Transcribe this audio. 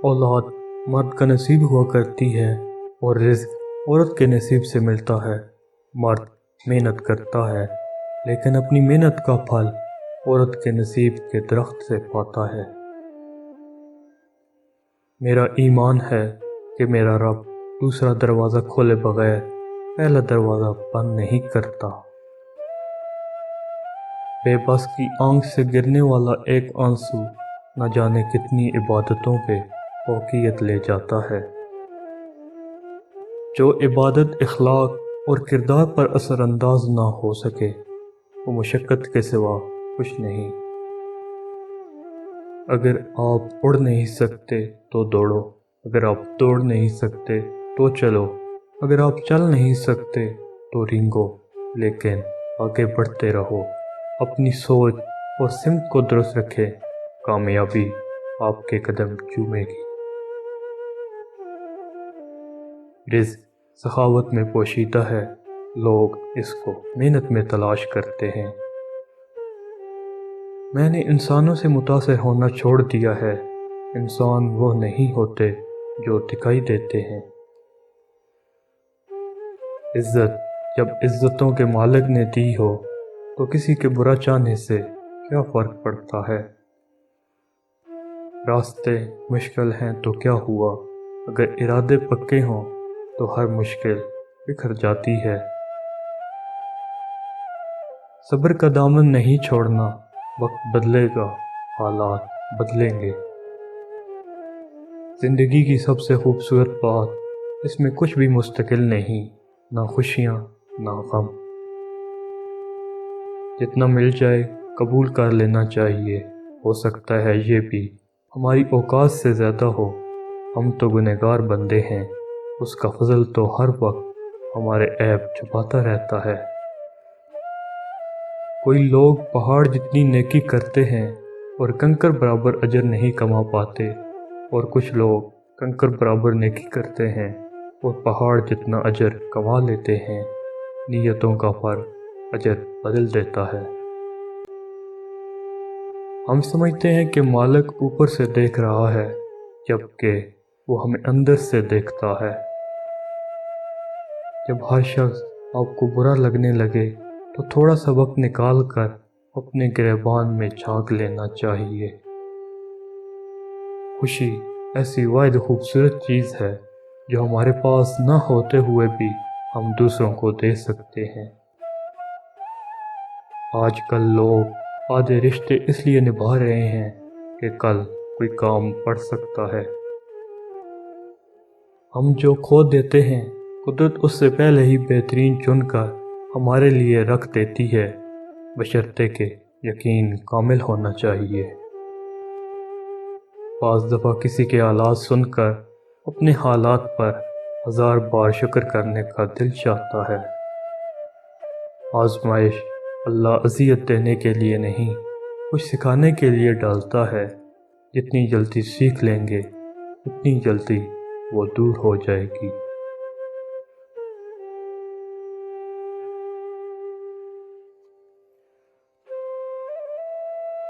औलाद मर्द का नसीब हुआ करती है और रिज़्क औरत के नसीब से मिलता है। मर्द मेहनत करता है लेकिन अपनी मेहनत का फल औरत के नसीब के दरख्त से पाता है। मेरा ईमान है कि मेरा रब दूसरा दरवाज़ा खोले बगैर पहला दरवाज़ा बंद नहीं करता। बेबस की आंख से गिरने वाला एक आंसू न जाने कितनी इबादतों पे फौकियत ले जाता है। जो इबादत इखलाक और किरदार पर असरअंदाज ना हो सके वो मुशक्क़त के सिवा कुछ नहीं। अगर आप उड़ नहीं सकते तो दौड़ो, अगर आप दौड़ नहीं सकते तो चलो, अगर आप चल नहीं सकते तो रेंगो, लेकिन आगे बढ़ते रहो। अपनी सोच और सिमत को दुरुस्त रखें, कामयाबी आपके कदम चूमेगी। रिज़्क सखावत में पोशीदा है, लोग इसको मेहनत में तलाश करते हैं। मैंने इंसानों से मुतासिर होना छोड़ दिया है। इंसान वो नहीं होते जो दिखाई देते हैं। इज्जत जब इज्जतों के मालिक ने दी हो तो किसी के बुरा चाहने से क्या फ़र्क पड़ता है। रास्ते मुश्किल हैं तो क्या हुआ, अगर इरादे पक्के हों तो हर मुश्किल बिखर जाती है। सब्र का दामन नहीं छोड़ना, वक्त बदलेगा, हालात बदलेंगे। ज़िंदगी की सबसे खूबसूरत बात, इसमें कुछ भी मुस्तकिल नहीं, ना खुशियाँ ना गम। जितना मिल जाए कबूल कर लेना चाहिए, हो सकता है ये भी हमारी औकात से ज़्यादा हो। हम तो गुनहगार बंदे हैं, उसका फजल तो हर वक्त हमारे ऐब छुपाता रहता है। कोई लोग पहाड़ जितनी नेकी करते हैं और कंकर बराबर अजर नहीं कमा पाते, और कुछ लोग कंकर बराबर नेकी करते हैं और पहाड़ जितना अजर कमा लेते हैं। नीयतों का फर्क अजर बदल देता है। हम समझते हैं कि मालिक ऊपर से देख रहा है, जबकि वो हमें अंदर से देखता है। जब हर शख्स आपको बुरा लगने लगे तो थोड़ा सा वक्त निकाल कर अपने गिरबान में झांक लेना चाहिए। खुशी ऐसी वाहिद खूबसूरत चीज़ है जो हमारे पास न होते हुए भी हम दूसरों को दे सकते हैं। आजकल लोग आधे रिश्ते इसलिए निभा रहे हैं कि कल कोई काम पड़ सकता है। हम जो खो देते हैं कुदरत उससे पहले ही बेहतरीन चुनकर हमारे लिए रख देती है, बशर्ते के यकीन कामिल होना चाहिए। बाज़ दफ़ा किसी के हालात सुनकर अपने हालात पर हज़ार बार शुक्र करने का दिल चाहता है। आज़माइश अल्लाह अज़ियत देने के लिए नहीं, कुछ सिखाने के लिए डालता है। जितनी जल्दी सीख लेंगे उतनी जल्दी वो दूर हो जाएगी।